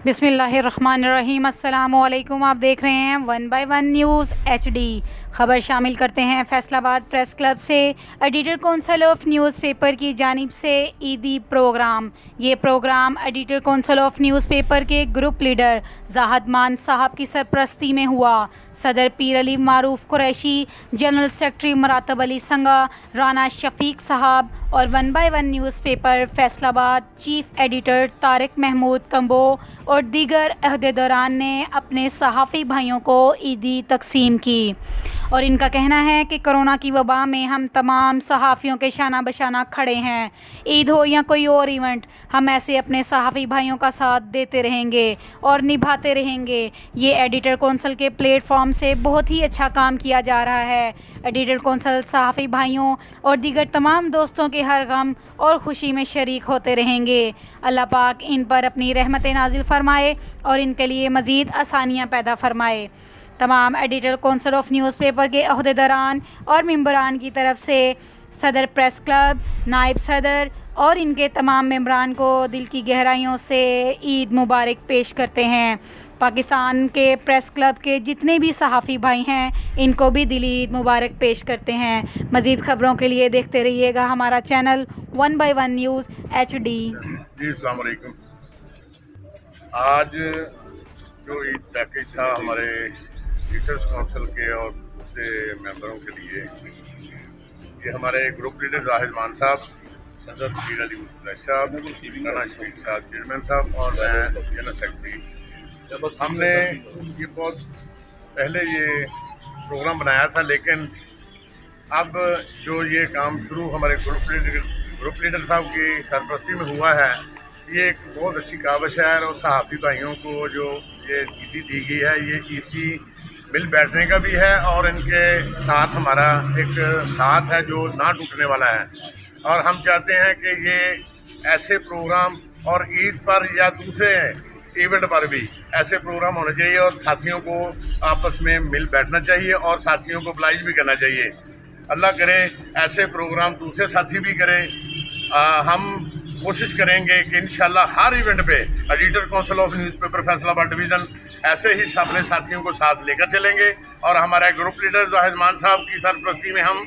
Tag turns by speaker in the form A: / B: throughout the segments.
A: बिस्मिल्लाहिर्रहमानिर्रहीम। अस्सलामु अलैकुम। आप देख रहे हैं 1 बाय 1 न्यूज़ HD। खबर शामिल करते हैं फैसलाबाद प्रेस क्लब से। एडिटर कौंसिल ऑफ न्यूज़पेपर की जानिब से ईदी प्रोग्राम। ये programme editor council of newspaper के ग्रुप लीडर ज़ाहद मान साहब की सरपरस्ती में हुआ। सदर पीर अली मारूफ कुरैशी, जनरल सेक्रेटरी मुरातब अली संगा, राना शफीक साहब और 1 by 1 newspaper Faisalabad chief editor Tariq Mahmood Kamboh और दीगर अहदेदारान ने अपने सहाफ़ी भाइयों को ईदी तकसीम की और इनका कहना है कि कोरोना की वबा में हम तमाम सहाफ़ियों के शाना बशाना खड़े हैं। ईद हो या कोई और इवेंट, हम ऐसे अपने सहाफ़ी भाइयों का साथ देते रहेंगे और निभाते रहेंगे। ये एडिटर कौंसिल के प्लेटफॉर्म से बहुत ही अच्छा काम किया जा रहा है। एडिटर कौंसिल सहाफ़ी भाइयों और दीगर तमाम दोस्तों के हर गम और ख़ुशी में शरीक होते रहेंगे। अल्लाह पाक इन पर अपनी रहमत नाजिल फरमाए और इनके लिए मज़ीद आसानियाँ पैदा फरमाए। तमाम एडिटर कौंसिल ऑफ न्यूज़पेपर के अहदेदारान और मेंबरान की तरफ से सदर प्रेस क्लब, नायब सदर और इनके तमाम मेंबरान को दिल की गहराइयों से ईद मुबारक पेश करते हैं। पाकिस्तान के प्रेस क्लब के जितने भी सहाफ़ी भाई हैं इनको भी दिली ईद मुबारक पेश करते हैं। मज़ीद ख़बरों के लिए देखते रहिएगा हमारा चैनल 1 बाय 1 न्यूज़ HD।
B: जी अस्सलाम वालेकुम। आज जो ईद पैकेज था हमारे एडिटर्स काउंसिल के और दूसरे मेंबरों के लिए, ये हमारे ग्रुप लीडर ज़ाहिद मान साहब, सदर पीर अली कुरैशी साहब, राना शफीक साहब चेयरमैन साहब और मैं जनरल सेक्रेटरी, हमने ये बहुत पहले ये प्रोग्राम बनाया था, लेकिन अब जो ये काम शुरू हमारे ग्रुप लीडर साहब की सरपरस्ती में हुआ है, ये एक बहुत अच्छी काविश है और सहाफ़ी भाइयों को जो ये ईदी दी गई है, ये ईदी मिल बैठने का भी है और इनके साथ हमारा एक साथ है जो ना टूटने वाला है। और हम चाहते हैं कि ये ऐसे प्रोग्राम और ईद पर या दूसरे इवेंट पर भी ऐसे प्रोग्राम होने चाहिए और साथियों को आपस में मिल बैठना चाहिए और साथियों को oblige भी करना चाहिए। अल्लाह करे ऐसे प्रोग्राम दूसरे साथी भी करें। हम कोशिश करेंगे कि इंशाल्लाह हर इवेंट पे editor council of newspaper Faisalabad division ऐसे ही अपने साथियों को साथ लेकर चलेंगे और हमारा ग्रुप लीडर ज़ाहिद मान साहब की सरपरस्ती में हम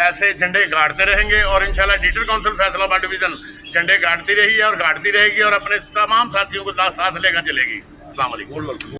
B: ऐसे झंडे गाड़ते रहेंगे और इंशाल्लाह एडिटर काउंसिल फैसलाबाद डिवीज़न झंडे गाड़ती रही है और गाड़ती रहेगी और अपने तमाम साथियों को साथ लेकर चलेगी। अस्सलाम वालेकुम।